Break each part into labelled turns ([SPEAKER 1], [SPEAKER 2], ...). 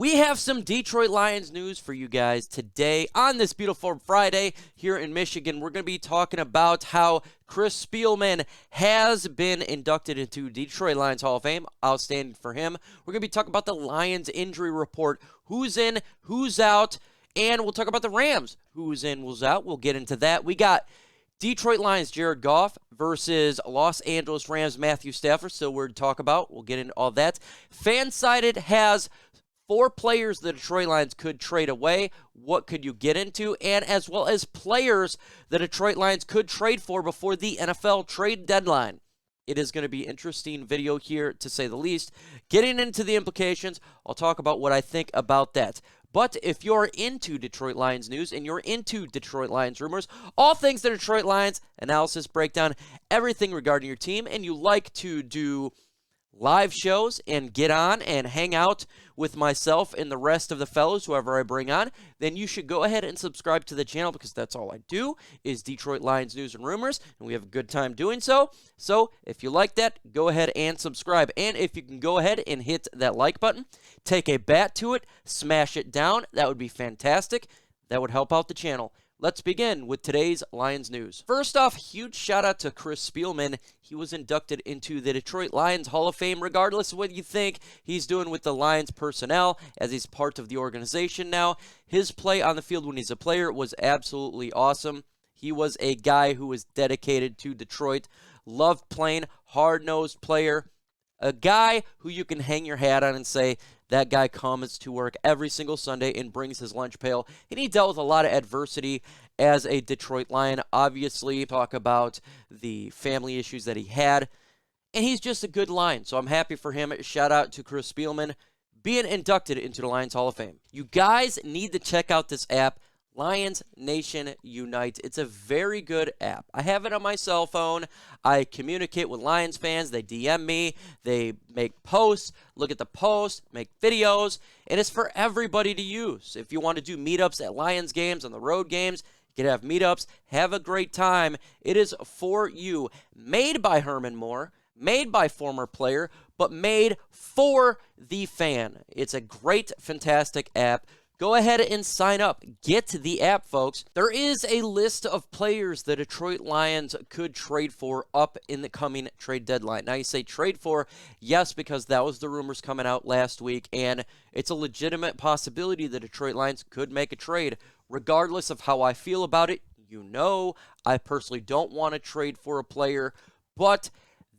[SPEAKER 1] We have some Detroit Lions news for you guys today on this beautiful Friday here in Michigan. We're going to be talking about how Chris Spielman has been inducted into Detroit Lions Hall of Fame. Outstanding for him. We're going to be talking about the Lions injury report. Who's in, who's out, and we'll talk about the Rams. Who's in, who's out. We'll get into that. We got Detroit Lions Jared Goff versus Los Angeles Rams Matthew Stafford. So we're to talk about. We'll get into all that. Fansided has 4 players the Detroit Lions could trade away. What could you get into? And as well as players the Detroit Lions could trade for before the NFL trade deadline. It is going to be an interesting video here, to say the least. Getting into the implications, I'll talk about what I think about that. But if you're into Detroit Lions news and you're into Detroit Lions rumors, all things the Detroit Lions, analysis, breakdown, everything regarding your team, and you like to do live shows and get on and hang out with myself and the rest of the fellows, whoever I bring on, then you should go ahead and subscribe to the channel, because that's all I do is Detroit Lions news and rumors, and we have a good time doing so. So if you like that, go ahead and subscribe. And if you can go ahead and hit that like button, take a bat to it, smash it down, that would be fantastic. That would help out the channel. Let's begin with today's Lions news. First off, huge shout out to Chris Spielman. He was inducted into the Detroit Lions Hall of Fame, regardless of what you think he's doing with the Lions personnel, as he's part of the organization now. His play on the field when he's a player was absolutely awesome. He was a guy who was dedicated to Detroit, loved playing, hard-nosed player, a guy who you can hang your hat on and say, that guy comes to work every single Sunday and brings his lunch pail. And he dealt with a lot of adversity as a Detroit Lion. Obviously, talk about the family issues that he had. And he's just a good Lion. So I'm happy for him. Shout out to Chris Spielman being inducted into the Lions Hall of Fame. You guys need to check out this app, Lions Nation Unite. It's a very good app. I have it on my cell phone. I communicate with Lions fans. They DM me. They make posts, look at the posts, make videos, and it's for everybody to use. If you want to do meetups at Lions games, on the road games, you can have meetups. Have a great time. It is for you. Made by Herman Moore, made by former player, but made for the fan. It's a great, fantastic app. Go ahead and sign up. Get the app, folks. There is a list of players the Detroit Lions could trade for up in the coming trade deadline. Now, you say trade for, yes, because that was the rumors coming out last week, and it's a legitimate possibility the Detroit Lions could make a trade. Regardless of how I feel about it, you know I personally don't want to trade for a player, but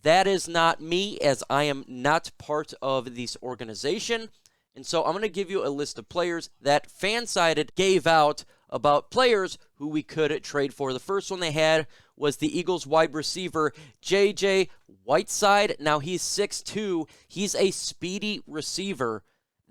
[SPEAKER 1] that is not me, as I am not part of this organization. And so I'm going to give you a list of players that Fansided gave out about players who we could trade for. The first one they had was the Eagles wide receiver, J.J. Whiteside. Now, he's 6'2". He's a speedy receiver.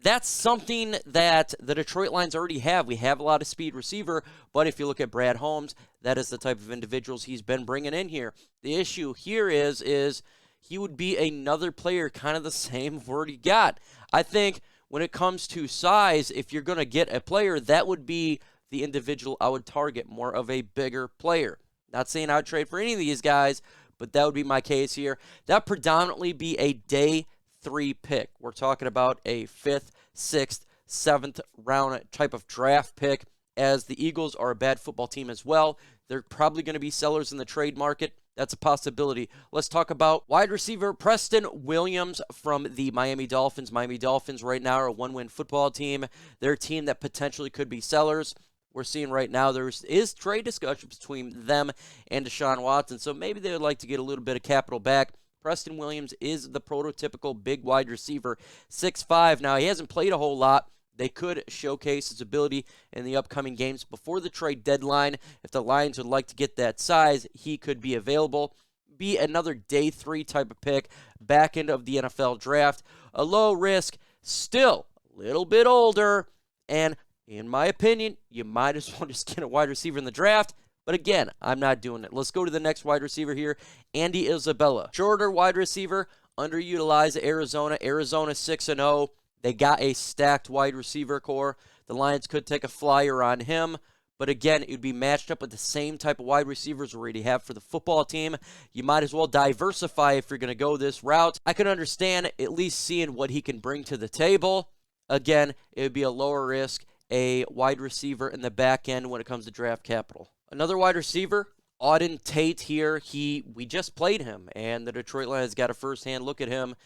[SPEAKER 1] That's something that the Detroit Lions already have. We have a lot of speed receiver, but if you look at Brad Holmes, that is the type of individuals he's been bringing in here. The issue here is he would be another player, kind of the same word he got. I think when it comes to size, if you're going to get a player, that would be the individual I would target, more of a bigger player. Not saying I would trade for any of these guys, but that would be my case here. That would predominantly be a day 3 pick. We're talking about a 5th, 6th, 7th round type of draft pick, as the Eagles are a bad football team as well. They're probably going to be sellers in the trade market. That's a possibility. Let's talk about wide receiver Preston Williams from the Miami Dolphins. Miami Dolphins right now are a 1-win football team. They're a team that potentially could be sellers. We're seeing right now there is trade discussions between them and Deshaun Watson, so maybe they would like to get a little bit of capital back. Preston Williams is the prototypical big wide receiver, 6'5". Now, he hasn't played a whole lot. They could showcase his ability in the upcoming games before the trade deadline. If the Lions would like to get that size, he could be available. Be another day 3 type of pick, back end of the NFL draft. A low risk, still a little bit older, and in my opinion, you might as well just get a wide receiver in the draft. But again, I'm not doing it. Let's go to the next wide receiver here, Andy Isabella. Shorter wide receiver, underutilized Arizona. Arizona 6-0. They got a stacked wide receiver core. The Lions could take a flyer on him. But again, it would be matched up with the same type of wide receivers we already have for the football team. You might as well diversify if you're going to go this route. I can understand at least seeing what he can bring to the table. Again, it would be a lower risk, a wide receiver in the back end when it comes to draft capital. Another wide receiver, Auden Tate here. We just played him, and the Detroit Lions got a first-hand look at him.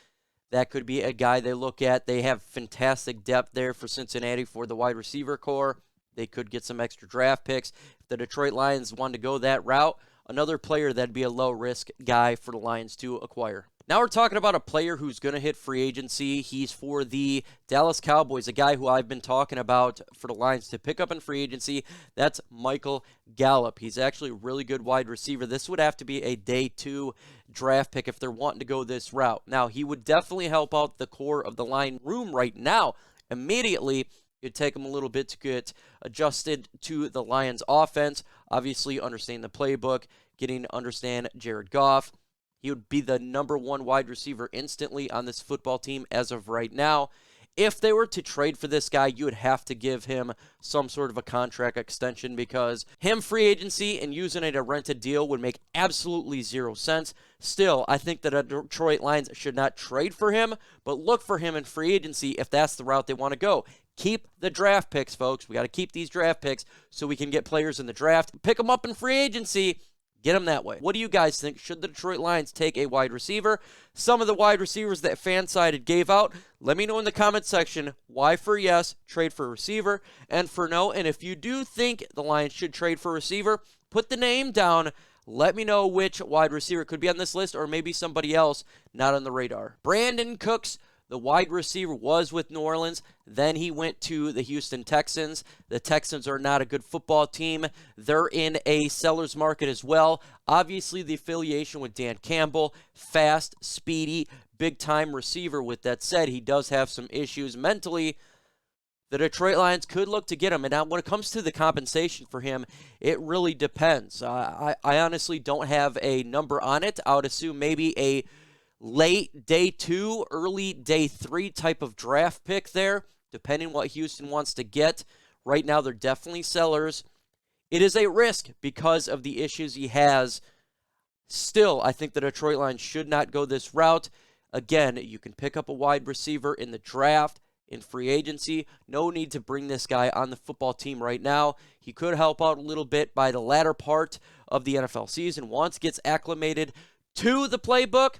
[SPEAKER 1] That could be a guy they look at. They have fantastic depth there for Cincinnati for the wide receiver core. They could get some extra draft picks. If the Detroit Lions wanted to go that route, another player that'd be a low-risk guy for the Lions to acquire. Now we're talking about a player who's going to hit free agency. He's for the Dallas Cowboys, a guy who I've been talking about for the Lions to pick up in free agency. That's Michael Gallup. He's actually a really good wide receiver. This would have to be a day 2 draft pick if they're wanting to go this route. Now, he would definitely help out the core of the line room right now. Immediately, it'd take him a little bit to get adjusted to the Lions offense. Obviously, understanding the playbook, getting to understand Jared Goff. He would be the number 1 wide receiver instantly on this football team as of right now. If they were to trade for this guy, you would have to give him some sort of a contract extension because him free agency and using it a rented deal would make absolutely 0 sense. Still, I think that the Detroit Lions should not trade for him, but look for him in free agency if that's the route they want to go. Keep the draft picks, folks. We got to keep these draft picks so we can get players in the draft. Pick them up in free agency. Get them that way. What do you guys think? Should the Detroit Lions take a wide receiver? Some of the wide receivers that Fansided gave out, let me know in the comment section why for yes, trade for receiver, and for no. And if you do think the Lions should trade for receiver, put the name down. Let me know which wide receiver could be on this list or maybe somebody else not on the radar. Brandon Cooks, the wide receiver, was with New Orleans. Then he went to the Houston Texans. The Texans are not a good football team. They're in a seller's market as well. Obviously, the affiliation with Dan Campbell, fast, speedy, big-time receiver. With that said, he does have some issues mentally. The Detroit Lions could look to get him. And now when it comes to the compensation for him, it really depends. I honestly don't have a number on it. I would assume maybe a late day 2, early day 3 type of draft pick there, depending what Houston wants to get. Right now, they're definitely sellers. It is a risk because of the issues he has. Still, I think the Detroit Lions should not go this route. Again, you can pick up a wide receiver in the draft, in free agency. No need to bring this guy on the football team right now. He could help out a little bit by the latter part of the NFL season. Once gets acclimated to the playbook,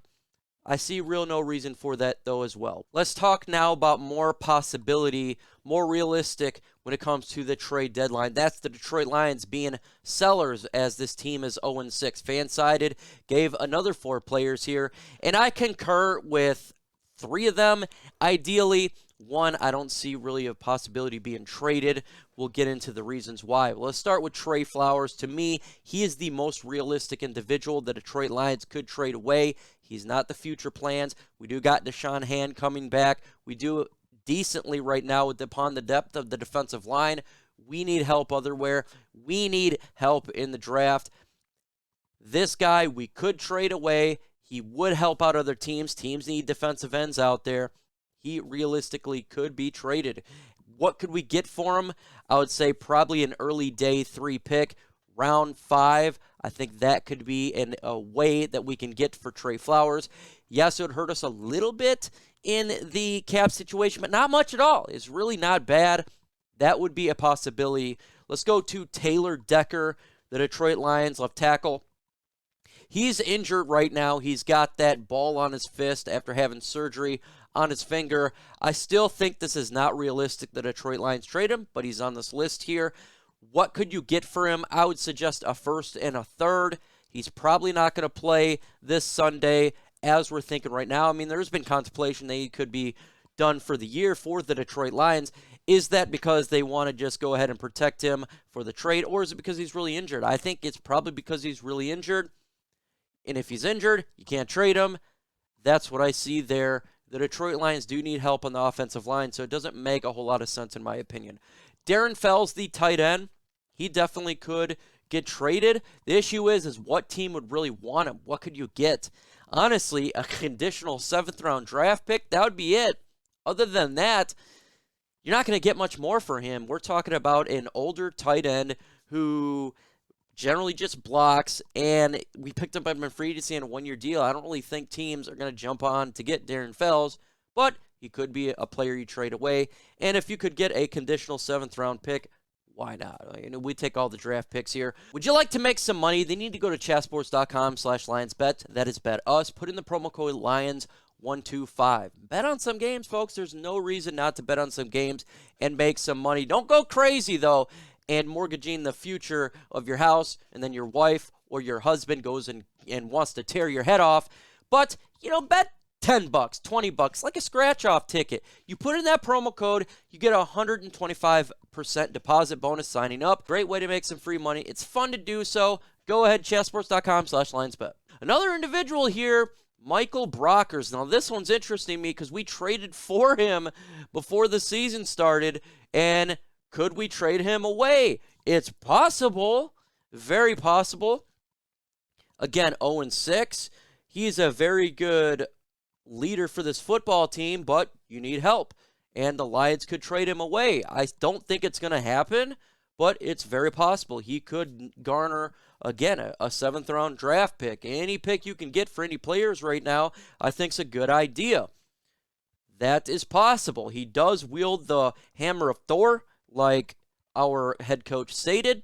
[SPEAKER 1] I see no reason for that, though, as well. Let's talk now about more possibility, more realistic when it comes to the trade deadline. That's the Detroit Lions being sellers as this team is 0-6. Fansided gave another 4 players here, and I concur with 3 of them. Ideally, 1, I don't see really a possibility being traded. We'll get into the reasons why. Well, let's start with Trey Flowers. To me, he is the most realistic individual the Detroit Lions could trade away. He's not the future plans. We do got Deshaun Hand coming back. We do decently right now upon the depth of the defensive line. We need help otherwhere. We need help in the draft. This guy we could trade away. He would help out other teams. Teams need defensive ends out there. He realistically could be traded. What could we get for him? I would say probably an early day 3 pick, round 5. I think that could be a way that we can get for Trey Flowers. Yes, it would hurt us a little bit in the cap situation, but not much at all. It's really not bad. That would be a possibility. Let's go to Taylor Decker, the Detroit Lions left tackle. He's injured right now. He's got that ball on his fist after having surgery on his finger. I still think this is not realistic that Detroit Lions trade him, but he's on this list here. What could you get for him? I would suggest a 1st and a 3rd. He's probably not going to play this Sunday as we're thinking right now. I mean, there's been contemplation that he could be done for the year for the Detroit Lions. Is that because they want to just go ahead and protect him for the trade, or is it because he's really injured? I think it's probably because he's really injured. And if he's injured, you can't trade him. That's what I see there. The Detroit Lions do need help on the offensive line, so it doesn't make a whole lot of sense in my opinion. Darren Fells, the tight end, he definitely could get traded. The issue is what team would really want him? What could you get? Honestly, a conditional 7th-round draft pick, that would be it. Other than that, you're not going to get much more for him. We're talking about an older tight end who generally just blocks, and we picked up him in free agency on a 1-year deal. I don't really think teams are going to jump on to get Darren Fells, but He could be a player you trade away. And if you could get a conditional 7th-round pick, why not? We take all the draft picks here. Would you like to make some money? They need to go to chatsports.com/LionsBet. That is Bet Us. Put in the promo code LIONS125. Bet on some games, folks. There's no reason not to bet on some games and make some money. Don't go crazy, though, and mortgaging the future of your house, and then your wife or your husband goes and wants to tear your head off. But, bet $10, $20, like a scratch-off ticket. You put in that promo code, you get a 125% deposit bonus signing up. Great way to make some free money. It's fun to do so. Go ahead, chatsports.com/LionsBet. Another individual here, Michael Brockers. Now, this one's interesting to me because we traded for him before the season started, and could we trade him away? It's possible, very possible. Again, 0-6. He's a very good leader for this football team, but you need help, and the Lions could trade him away. I don't think it's going to happen, but it's very possible. He could garner, again, a 7th-round draft pick. Any pick you can get for any players right now, I think is a good idea. That is possible. He does wield the hammer of Thor, like our head coach stated.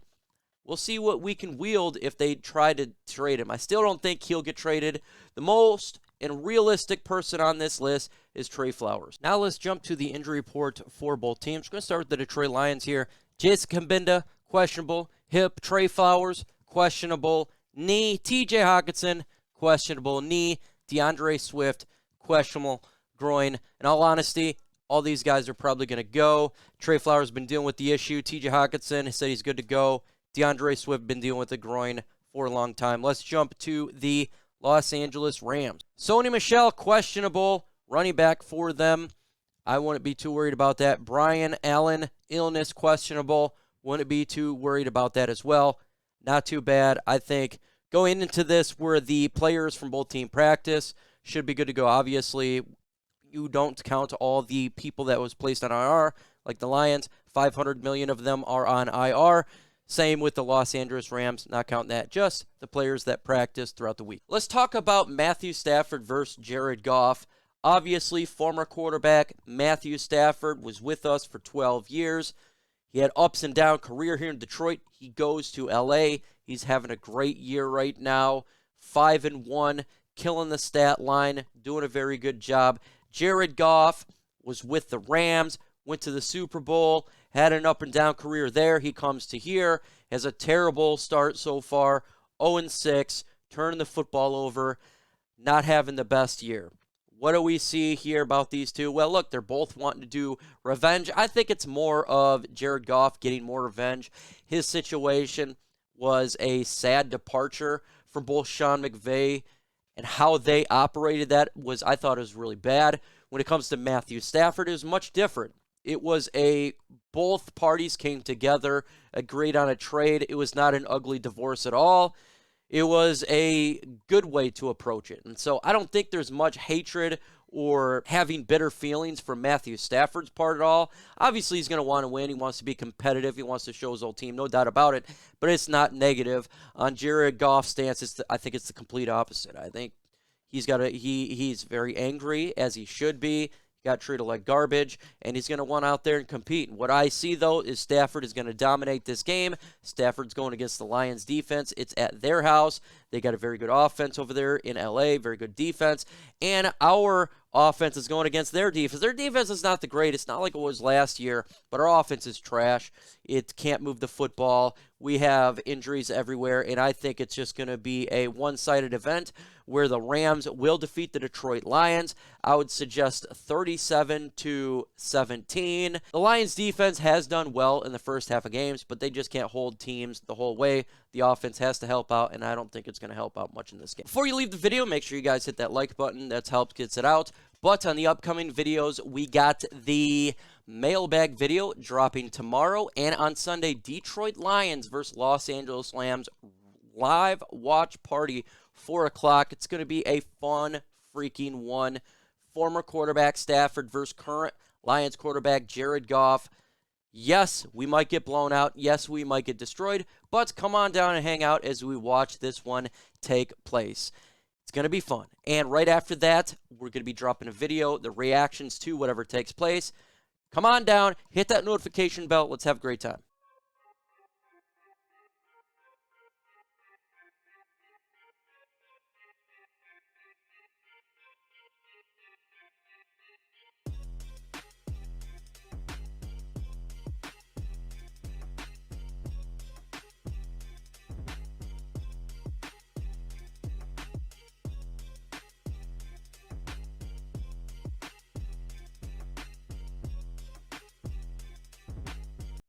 [SPEAKER 1] We'll see what we can wield if they try to trade him. I still don't think he'll get traded. The most and realistic person on this list is Trey Flowers. Now let's jump to the injury report for both teams. We're going to start with the Detroit Lions here. Jason Kabinda, questionable. Hip. Trey Flowers, questionable. Knee. TJ Hockenson, questionable. Knee. DeAndre Swift, questionable. Groin. In all honesty, all these guys are probably going to go. Trey Flowers has been dealing with the issue. TJ Hockenson said he's good to go. DeAndre Swift been dealing with the groin for a long time. Let's jump to the Los Angeles Rams. Sony Michel, questionable, running back for them. I wouldn't be too worried about that. Brian Allen, illness, questionable. Wouldn't be too worried about that as well. Not too bad. I think going into this where the players from both team practice should be good to go. Obviously, you don't count all the people that was placed on IR, like the Lions. 500 million of them are on IR. Same with the Los Angeles Rams, not counting that, just the players that practice throughout the week. Let's talk about Matthew Stafford versus Jared Goff. Obviously, former quarterback Matthew Stafford was with us for 12 years. He had ups and down career here in Detroit. He goes to LA. He's having a great year right now. 5-1, killing the stat line, doing a very good job. Jared Goff was with the Rams, went to the Super Bowl, had an up and down career there. He comes to here, has a terrible start so far, 0-6, turning the football over, not having the best year. What do we see here about these two? Well, look, they're both wanting to do revenge. I think it's more of Jared Goff getting more revenge. His situation was a sad departure from both Sean McVay, and how they operated that was, I thought it was really bad. When it comes to Matthew Stafford, it was much different. It was both parties came together, agreed on a trade. It was not an ugly divorce at all. It was a good way to approach it. And so I don't think there's much hatred or having bitter feelings from Matthew Stafford's part at all. Obviously, he's going to want to win. He wants to be competitive. He wants to show his old team, no doubt about it. But it's not negative. On Jared Goff's stance, I think it's the complete opposite. I think he's very angry, as he should be. Got treated like garbage, and he's going to want out there and compete. What I see, though, is Stafford is going to dominate this game. Stafford's going against the Lions' defense. It's at their house. They got a very good offense over there in L.A., very good defense. And our offense is going against their defense. Their defense is not the greatest, not like it was last year, but our offense is trash. It can't move the football. We have injuries everywhere, and I think it's just going to be a one-sided event where the Rams will defeat the Detroit Lions. I would suggest 37-17. The Lions defense has done well in the first half of games, but they just can't hold teams the whole way. The offense has to help out, and I don't think it's going to help out much in this game. Before you leave the video, make sure you guys hit that like button. That's helped gets it out. But on the upcoming videos, we got the mailbag video dropping tomorrow, and on Sunday, Detroit Lions versus Los Angeles Rams live watch party, 4 o'clock. It's going to be a fun freaking one. Former quarterback Stafford versus current Lions quarterback Jared Goff. Yes, we might get blown out. Yes, we might get destroyed. But come on down and hang out as we watch this one take place. It's going to be fun. And right after that, we're going to be dropping a video, the reactions to whatever takes place. Come on down, hit that notification bell. Let's have a great time.